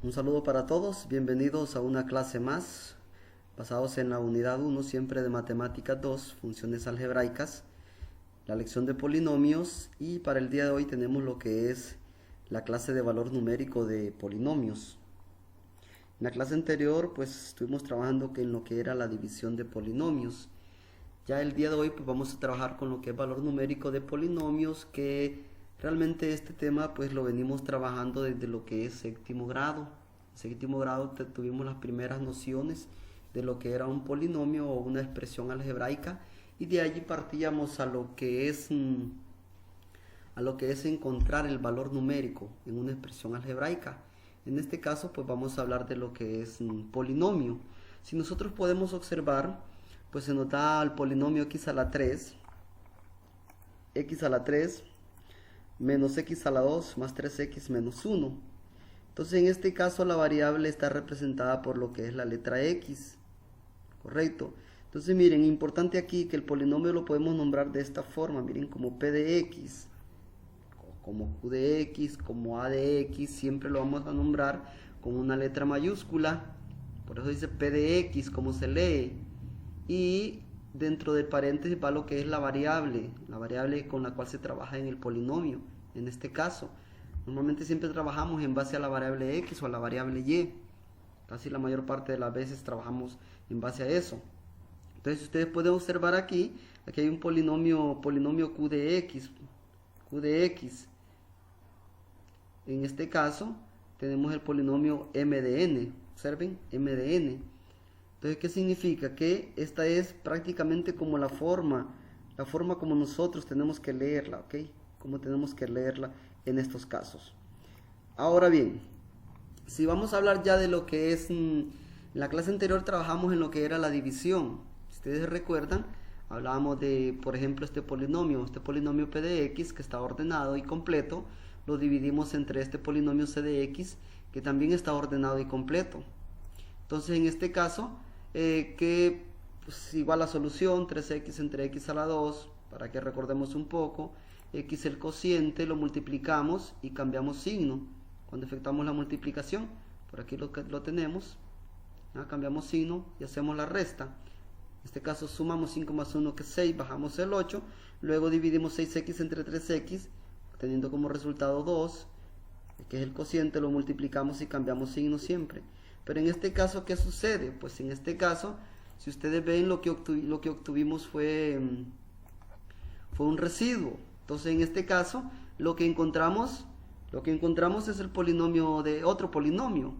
Un saludo para todos, bienvenidos a una clase más, basados en la unidad 1, siempre de matemáticas 2, funciones algebraicas, la lección de polinomios, y para el día de hoy tenemos lo que es la clase de valor numérico de polinomios. En la clase anterior pues estuvimos trabajando en lo que era la división de polinomios. Ya el día de hoy pues vamos a trabajar con lo que es valor numérico de polinomios, que realmente este tema pues lo venimos trabajando desde lo que es séptimo grado. En séptimo grado tuvimos las primeras nociones de lo que era un polinomio o una expresión algebraica, y de allí partíamos a lo que es encontrar el valor numérico en una expresión algebraica. En este caso pues vamos a hablar de lo que es un polinomio. Si nosotros podemos observar, pues se nos da el polinomio x a la 3 menos x a la 2 más 3x menos 1. Entonces en este caso la variable está representada por lo que es la letra x, correcto. Entonces miren, importante aquí que el polinomio lo podemos nombrar de esta forma, miren, como p de x, como q de x, como a de x, siempre lo vamos a nombrar con una letra mayúscula, por eso dice p de x, como se lee, y dentro del paréntesis va lo que es la variable con la cual se trabaja en el polinomio. En este caso, normalmente siempre trabajamos en base a la variable x o a la variable y, casi la mayor parte de las veces trabajamos en base a eso. Entonces ustedes pueden observar aquí hay un polinomio q de x. En este caso tenemos el polinomio m de n, observen, m de n. Entonces, ¿qué significa? Que esta es prácticamente como la forma como nosotros tenemos que leerla, ¿ok? Como tenemos que leerla en estos casos. Ahora bien, si vamos a hablar ya de lo que es, en la clase anterior trabajamos en lo que era la división. Si ustedes recuerdan, hablábamos de, por ejemplo, este polinomio p de x, que está ordenado y completo, lo dividimos entre este polinomio c de x, que también está ordenado y completo. Entonces, en este caso, que pues, igual la solución, 3x entre x a la 2, para que recordemos un poco, x el cociente, lo multiplicamos y cambiamos signo. Cuando efectuamos la multiplicación, por aquí lo tenemos, ¿ya? Cambiamos signo y hacemos la resta. En este caso sumamos 5 más 1 que es 6, bajamos el 8, luego dividimos 6x entre 3x, teniendo como resultado 2, que es el cociente, lo multiplicamos y cambiamos signo siempre. Pero en este caso, ¿qué sucede? Pues en este caso, si ustedes ven, lo que obtuvimos fue un residuo. Entonces, en este caso, lo que encontramos es el polinomio de otro polinomio.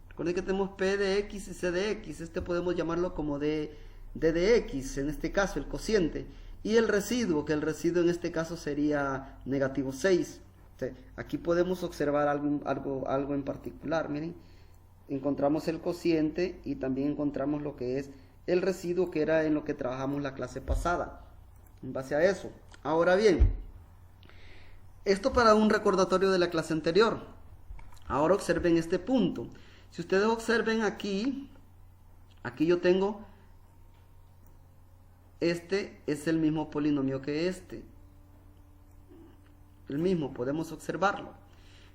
Recuerden que tenemos p de x y c de x. Este podemos llamarlo como d de x, en este caso, el cociente. Y el residuo, que el residuo en este caso sería negativo 6. Entonces, aquí podemos observar algo en particular, miren. Encontramos el cociente y también encontramos lo que es el residuo, que era en lo que trabajamos la clase pasada, en base a eso. Ahora bien, esto para un recordatorio de la clase anterior. Ahora observen este punto. Si ustedes observen aquí yo tengo, este es el mismo polinomio que este. El mismo, podemos observarlo.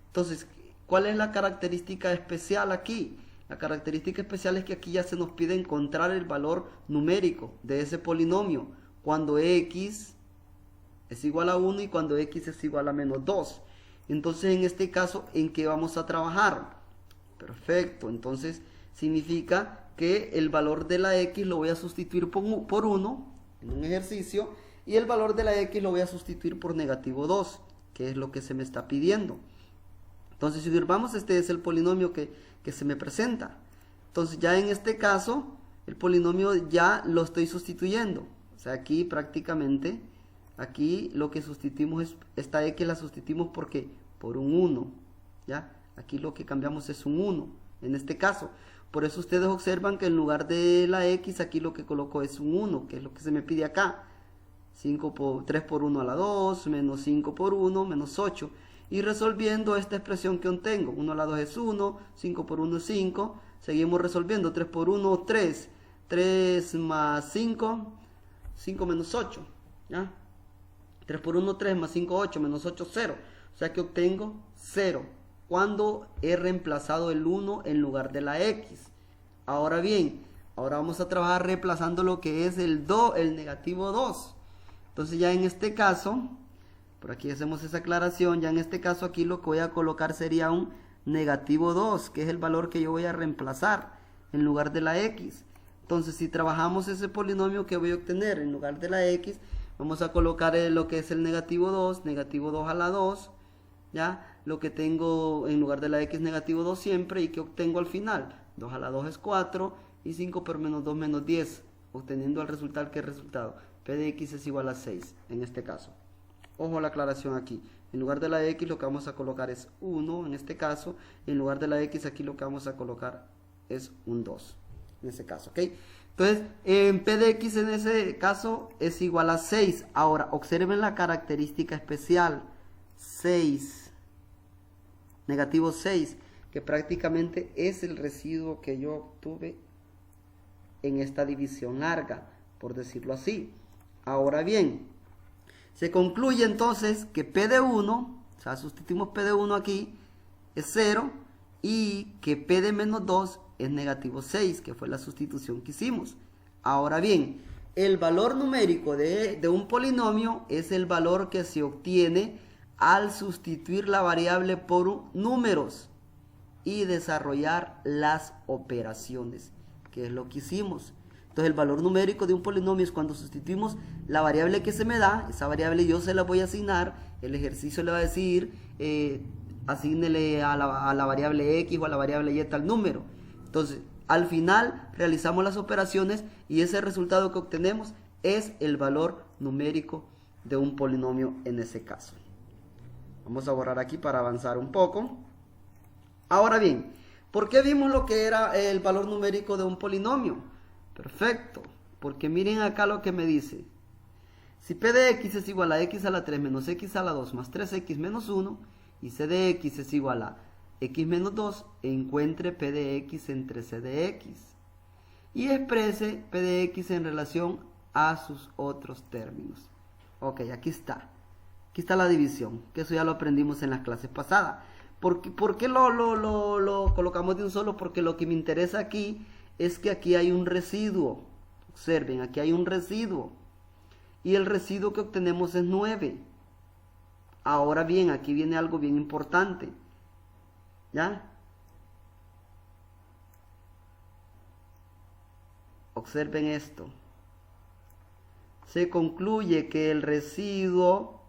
Entonces, ¿cuál es la característica especial aquí? La característica especial es que aquí ya se nos pide encontrar el valor numérico de ese polinomio cuando x es igual a 1 y cuando x es igual a menos 2. Entonces, en este caso, ¿en qué vamos a trabajar? Perfecto, entonces significa que el valor de la x lo voy a sustituir por 1 en un ejercicio, y el valor de la x lo voy a sustituir por negativo 2, que es lo que se me está pidiendo. Entonces, si observamos, este es el polinomio que se me presenta. Entonces, ya en este caso, el polinomio ya lo estoy sustituyendo. O sea, aquí prácticamente, aquí lo que sustituimos es, esta x la sustituimos por un 1. ¿Ya? Aquí lo que cambiamos es un 1, en este caso. Por eso ustedes observan que en lugar de la x, aquí lo que coloco es un 1, que es lo que se me pide acá. 3 por 1 a la 2, menos 5 por 1, menos 8. Y resolviendo esta expresión que obtengo, 1 a la 2 es 1, 5 por 1 es 5, seguimos resolviendo, 3 por 1, 3, 3 más 5, 5 menos 8, ¿ya? 3 por 1, 3 más 5, 8, menos 8, 0, o sea que obtengo 0. cuando he reemplazado el 1 en lugar de la x. Ahora bien, ahora vamos a trabajar reemplazando lo que es el negativo 2. Entonces ya en este caso, por aquí hacemos esa aclaración, ya en este caso aquí lo que voy a colocar sería un negativo 2, que es el valor que yo voy a reemplazar en lugar de la x. Entonces si trabajamos ese polinomio que voy a obtener en lugar de la x, vamos a colocar lo que es el negativo 2 a la 2, ¿ya? Lo que tengo en lugar de la x negativo 2 siempre, y que obtengo al final, 2 a la 2 es 4, y 5 por menos 2 menos 10, obteniendo al resultado, ¿qué resultado? P de x es igual a 6, en este caso. Ojo la aclaración aquí, en lugar de la x lo que vamos a colocar es 1, en este caso, y en lugar de la x aquí lo que vamos a colocar es un 2, en ese caso, ¿ok? Entonces, P de x en ese caso es igual a 6. Ahora, observen la característica especial, 6, negativo 6, que prácticamente es el residuo que yo obtuve en esta división larga, por decirlo así. Ahora bien, se concluye entonces que P de 1, o sea, sustituimos P de 1 aquí, es 0, y que P de menos 2 es negativo 6, que fue la sustitución que hicimos. Ahora bien, el valor numérico de un polinomio es el valor que se obtiene al sustituir la variable por números y desarrollar las operaciones, que es lo que hicimos. Entonces el valor numérico de un polinomio es cuando sustituimos la variable que se me da, esa variable yo se la voy a asignar, el ejercicio le va a decir, asígnele a la variable x o a la variable y tal número. Entonces, al final realizamos las operaciones y ese resultado que obtenemos es el valor numérico de un polinomio en ese caso. Vamos a borrar aquí para avanzar un poco. Ahora bien, ¿por qué vimos lo que era el valor numérico de un polinomio? Perfecto, porque miren acá lo que me dice. Si P de x es igual a x a la 3 menos x a la 2 más 3x menos 1, y C de x es igual a x menos 2, encuentre P de x entre C de x. Y exprese P de x en relación a sus otros términos. Ok, aquí está. Aquí está la división, que eso ya lo aprendimos en las clases pasadas. ¿Por qué lo colocamos de un solo? Porque lo que me interesa aquí es que aquí hay un residuo. Observen, aquí hay un residuo. Y el residuo que obtenemos es 9. Ahora bien, aquí viene algo bien importante. ¿Ya? Observen esto. Se concluye que el residuo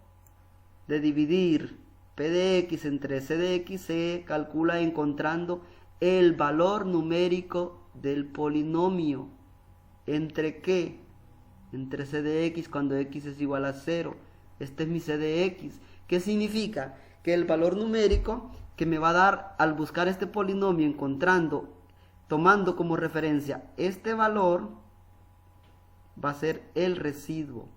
de dividir P de x entre C de x se calcula encontrando el valor numérico del polinomio. ¿Entre qué? Entre C de x cuando x es igual a 0. Este es mi C de x. ¿Qué significa? Que el valor numérico que me va a dar al buscar este polinomio tomando como referencia este valor, va a ser el residuo.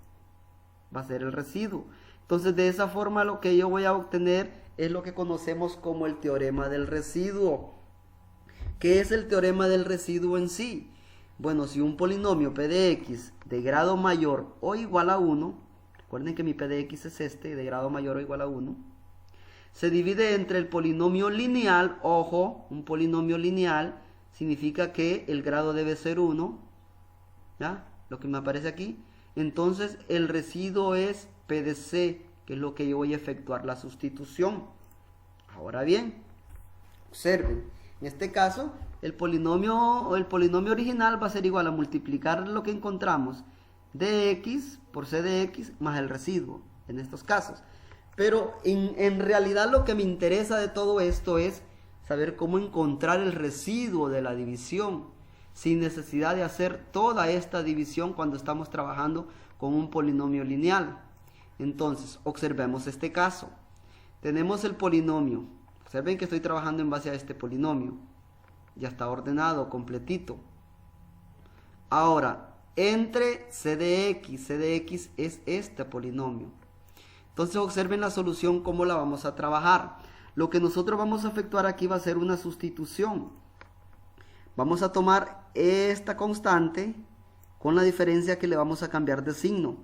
Va a ser el residuo. Entonces de esa forma lo que yo voy a obtener es lo que conocemos como el teorema del residuo. ¿Qué es el teorema del residuo en sí? Bueno, si un polinomio P de x de grado mayor o igual a 1, recuerden que mi P de x es este, de grado mayor o igual a 1, se divide entre el polinomio lineal. Ojo, un polinomio lineal significa que el grado debe ser 1, ¿ya? Lo que me aparece aquí. Entonces el residuo es P de C, que es lo que yo voy a efectuar la sustitución. Ahora bien, observen, en este caso el polinomio original va a ser igual a multiplicar lo que encontramos de x por C de x más el residuo, en estos casos. Pero en realidad lo que me interesa de todo esto es saber cómo encontrar el residuo de la división sin necesidad de hacer toda esta división cuando estamos trabajando con un polinomio lineal. Entonces, observemos este caso. Tenemos el polinomio. Observen que estoy trabajando en base a este polinomio. Ya está ordenado, completito. Ahora, entre C de x es este polinomio. Entonces observen la solución, cómo la vamos a trabajar. Lo que nosotros vamos a efectuar aquí va a ser una sustitución. Vamos a tomar esta constante con la diferencia que le vamos a cambiar de signo.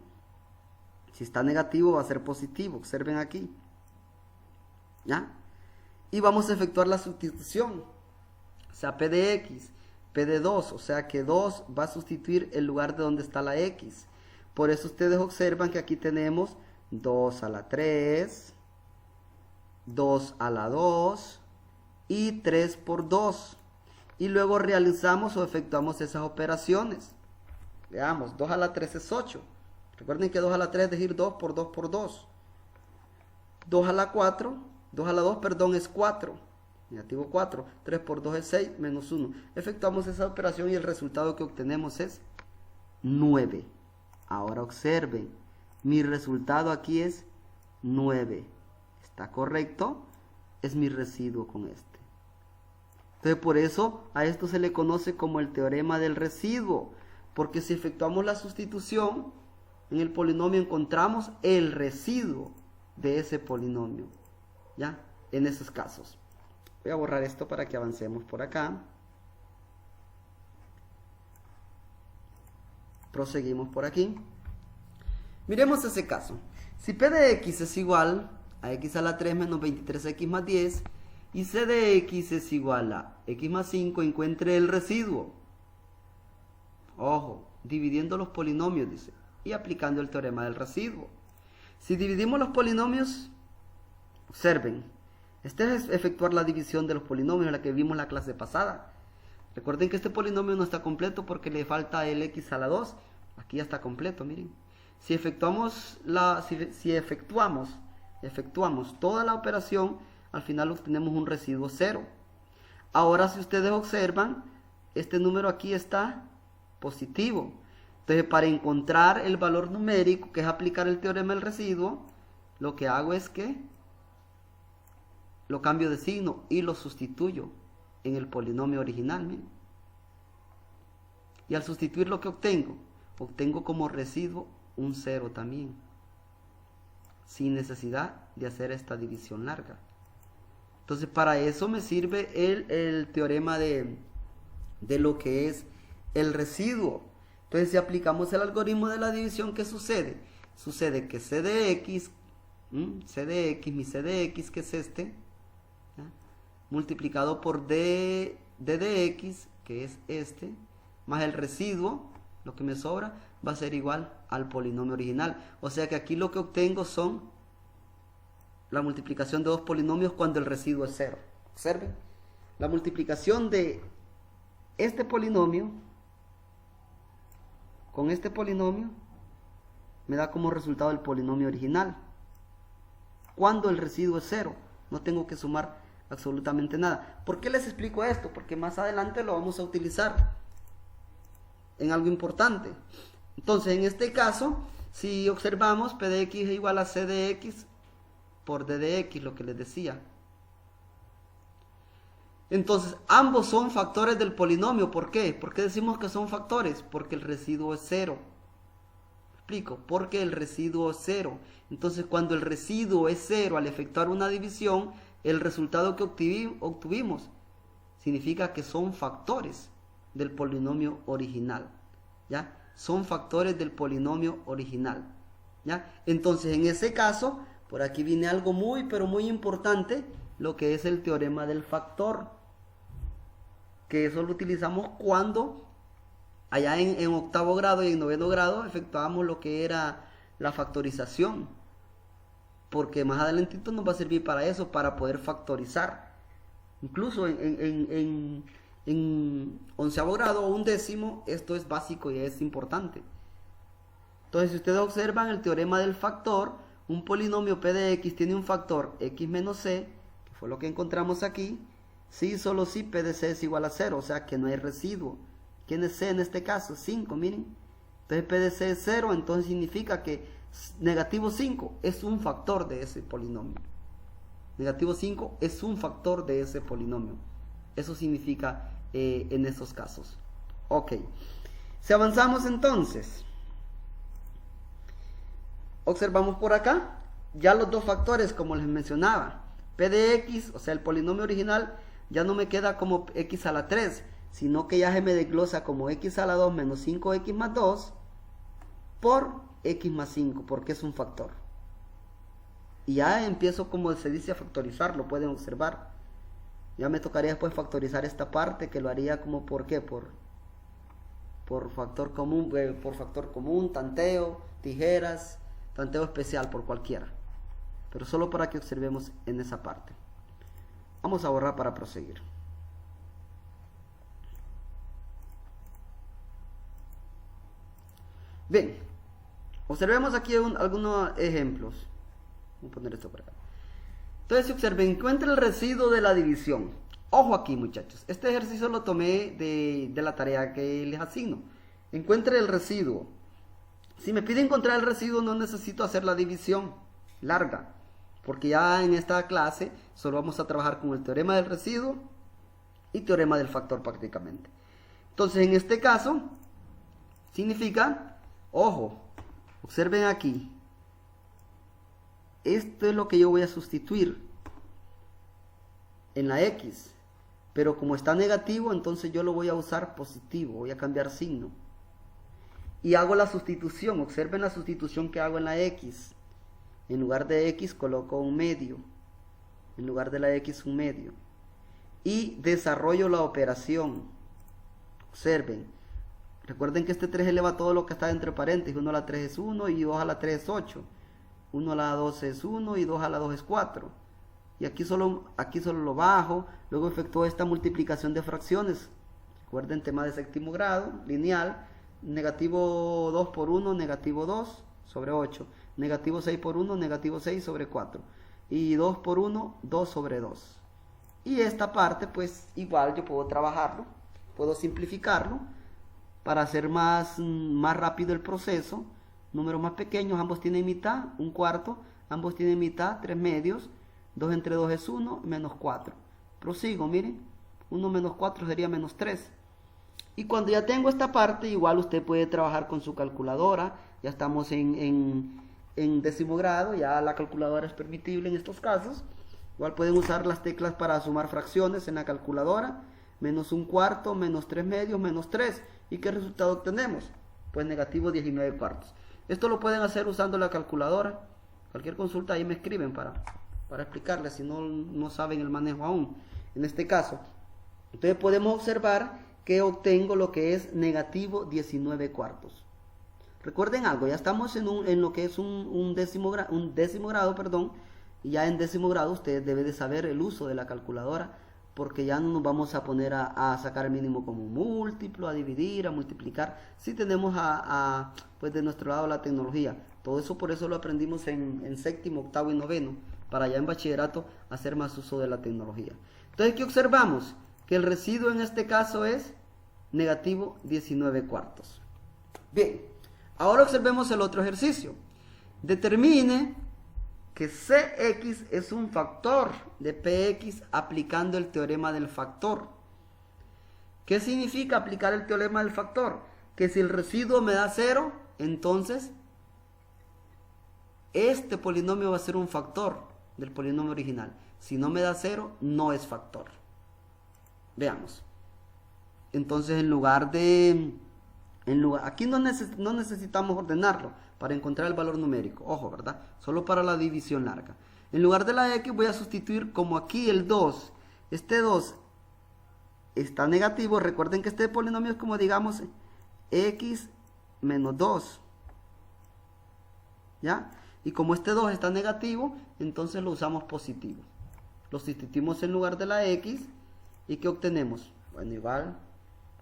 Si está negativo va a ser positivo, observen aquí. ¿Ya? y vamos a efectuar la sustitución. O sea, P de X, P de 2, o sea que 2 va a sustituir el lugar de donde está la X. Por eso ustedes observan que aquí tenemos 2 a la 3, 2 a la 2 y 3 por 2. Y luego realizamos o efectuamos esas operaciones. Veamos, 2 a la 3 es 8. Recuerden que 2 a la 3 es decir 2 por 2 por 2. 2 a la 4, 2 a la 2, perdón, es 4. Negativo 4. 3 por 2 es 6, menos 1. Efectuamos esa operación y el resultado que obtenemos es 9. Ahora observen, mi resultado aquí es 9. ¿Está correcto? Es mi residuo con este. Entonces por eso a esto se le conoce como el teorema del residuo. Porque si efectuamos la sustitución, en el polinomio encontramos el residuo de ese polinomio. ¿Ya? En esos casos. Voy a borrar esto para que avancemos por acá. Proseguimos por aquí. Miremos ese caso. Si P de X es igual a X a la 3 menos 23X más 10 y C de X es igual a X más 5, encuentre el residuo. Ojo, dividiendo los polinomios, dice, y aplicando el teorema del residuo. Si dividimos los polinomios, observen, este es efectuar la división de los polinomios, la que vimos en la clase pasada. Recuerden que este polinomio no está completo porque le falta el X a la 2. Aquí ya está completo, miren. Si efectuamos toda la operación, al final obtenemos un residuo 0. Ahora, si ustedes observan, este número aquí está positivo. Entonces, para encontrar el valor numérico, que es aplicar el teorema del residuo, lo que hago es que lo cambio de signo y lo sustituyo en el polinomio original. Miren. Y al sustituir lo que obtengo como residuo un 0 también, sin necesidad de hacer esta división larga. Entonces para eso me sirve el teorema de lo que es el residuo. Entonces si aplicamos el algoritmo de la división, ¿qué sucede? Sucede que C de X, mi C de X, que es este, ¿ya? Multiplicado por D de X, que es este, más el residuo, lo que me sobra, va a ser igual al polinomio original. O sea que aquí lo que obtengo son la multiplicación de dos polinomios cuando el residuo es 0. Observen, la multiplicación de este polinomio con este polinomio me da como resultado el polinomio original. Cuando el residuo es 0, no tengo que sumar absolutamente nada. ¿Por qué les explico esto? Porque más adelante lo vamos a utilizar en algo importante. Entonces, en este caso, si observamos, P de X es igual a C de X por D de X, lo que les decía. Entonces, ambos son factores del polinomio. ¿Por qué? ¿Por qué decimos que son factores? Porque el residuo es 0. Explico, porque el residuo es 0. Entonces, cuando el residuo es 0, al efectuar una división, el resultado que obtuvimos significa que son factores del polinomio original, ¿ya? Son factores del polinomio original, ¿ya? Entonces, en ese caso, por aquí viene algo muy, pero muy importante, lo que es el teorema del factor, que eso lo utilizamos cuando allá en octavo grado y en noveno grado efectuábamos lo que era la factorización, porque más adelantito nos va a servir para eso, para poder factorizar. Incluso en onceavo grado o undécimo, esto es básico y es importante. Entonces, si ustedes observan el teorema del factor, un polinomio P de X tiene un factor X menos C, que fue lo que encontramos aquí, si solo si P de C es igual a 0, o sea que no hay residuo. ¿Quién es C en este caso? 5, miren. Entonces P de C es 0, entonces significa que negativo 5 es un factor de ese polinomio. Negativo 5 es un factor de ese polinomio. Eso significa en esos casos. Ok. Si avanzamos entonces, observamos por acá, ya los dos factores como les mencionaba. P de X, o sea el polinomio original, ya no me queda como X a la 3, sino que ya se me desglosa como X a la 2 menos 5X más 2 por X más 5, porque es un factor. Y ya empiezo, como se dice, a factorizar, lo pueden observar. Ya me tocaría después factorizar esta parte, que lo haría como por qué, por factor común, tanteo, tijeras, tanteo especial, por cualquiera. Pero solo para que observemos en esa parte. Vamos a borrar para proseguir. Bien, observemos aquí algunos ejemplos. Voy a poner esto por acá. Entonces, si observen, encuentra el residuo de la división. Ojo aquí, muchachos. Este ejercicio lo tomé de la tarea que les asigno. Encuentre el residuo. Si me pide encontrar el residuo, no necesito hacer la división larga, porque ya en esta clase solo vamos a trabajar con el teorema del residuo y teorema del factor prácticamente. Entonces, en este caso, significa, ojo, observen aquí. Esto es lo que yo voy a sustituir en la X. Pero como está negativo, entonces yo lo voy a usar positivo. Voy a cambiar signo. Y hago la sustitución. Observen la sustitución que hago en la X. En lugar de X coloco un medio. En lugar de la X un medio. Y desarrollo la operación. Observen. Recuerden que este 3 eleva todo lo que está entre paréntesis. 1 a la 3 es 1 y 2 a la 3 es 8. 1 a la 2 es 1 y 2 a la 2 es 4. Y aquí solo lo bajo. Luego efectúo esta multiplicación de fracciones. Recuerden, tema de séptimo grado, lineal. Negativo 2 por 1, negativo 2 sobre 8. Negativo 6 por 1, negativo 6 sobre 4. Y 2 por 1, 2 sobre 2. Y esta parte, pues igual yo puedo trabajarlo. Puedo simplificarlo para hacer más rápido el proceso. Números más pequeños, ambos tienen mitad, un cuarto. Ambos tienen mitad, 3 medios. 2 entre 2 es 1, menos 4. Prosigo, miren. 1 menos 4 sería menos 3. Y cuando ya tengo esta parte, igual usted puede trabajar con su calculadora. Ya estamos en décimo grado, ya la calculadora es permitible en estos casos. Igual pueden usar las teclas para sumar fracciones en la calculadora. Menos un cuarto, menos 3 medios, menos 3. ¿Y qué resultado obtenemos? Pues negativo 19 cuartos. Esto lo pueden hacer usando la calculadora. Cualquier consulta ahí me escriben para explicarles si no saben el manejo aún. En este caso, entonces podemos observar que obtengo lo que es negativo 19 cuartos. Recuerden algo, ya estamos en lo que es un décimo grado, perdón, y ya en décimo grado usted debe de saber el uso de la calculadora, porque ya no nos vamos a poner a sacar el mínimo como múltiplo, a dividir, a multiplicar, si tenemos pues de nuestro lado la tecnología. Todo eso por eso lo aprendimos en séptimo, octavo y noveno, para ya en bachillerato hacer más uso de la tecnología. Entonces, ¿qué observamos? Que el residuo en este caso es negativo 19 cuartos. Bien, ahora observemos el otro ejercicio. Determine que Cx es un factor de Px aplicando el teorema del factor. ¿Qué significa aplicar el teorema del factor? Que si el residuo me da 0, entonces este polinomio va a ser un factor del polinomio original. Si no me da 0, no es factor. Veamos. Entonces, aquí no necesitamos ordenarlo para encontrar el valor numérico. Ojo, ¿verdad? Solo para la división larga. En lugar de la X voy a sustituir como aquí el 2. Este 2 está negativo. Recuerden que este polinomio es como, digamos, X menos 2. ¿Ya? Y como este 2 está negativo, entonces lo usamos positivo. Lo sustituimos en lugar de la X. ¿Y qué obtenemos? Bueno, igual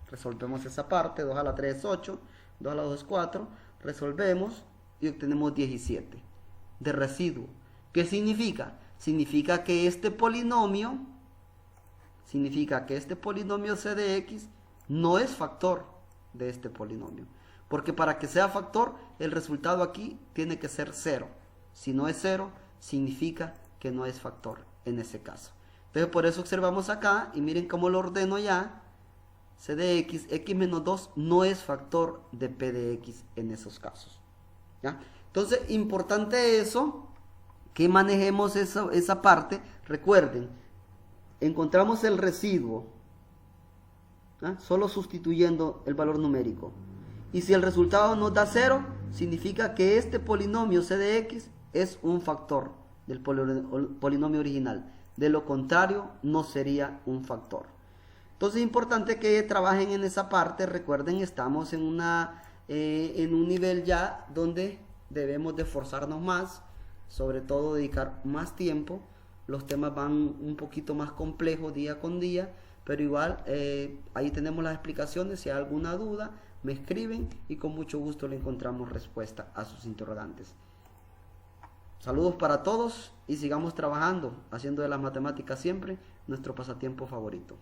resolvemos esa parte. 2 a la 3 es 8. 2 a la 2 es 4. Resolvemos y obtenemos 17 de residuo. ¿Qué significa? Significa que este polinomio C de X no es factor de este polinomio. Porque para que sea factor, el resultado aquí tiene que ser 0. Si no es 0, significa que no es factor en ese caso. Entonces por eso observamos acá, y miren cómo lo ordeno ya. C de X, X menos 2 no es factor de P de X en esos casos. ¿Ya? Entonces, importante eso, que manejemos esa parte. Recuerden, encontramos el residuo, ¿ya? Solo sustituyendo el valor numérico. Y si el resultado nos da 0, significa que este polinomio C de X es un factor del polinomio original. De lo contrario, no sería un factor. Entonces es importante que trabajen en esa parte. Recuerden, estamos en un nivel ya donde debemos de esforzarnos más, sobre todo dedicar más tiempo. Los temas van un poquito más complejos día con día, pero igual ahí tenemos las explicaciones. Si hay alguna duda, me escriben y con mucho gusto le encontramos respuesta a sus interrogantes. Saludos para todos y sigamos trabajando, haciendo de las matemáticas siempre nuestro pasatiempo favorito.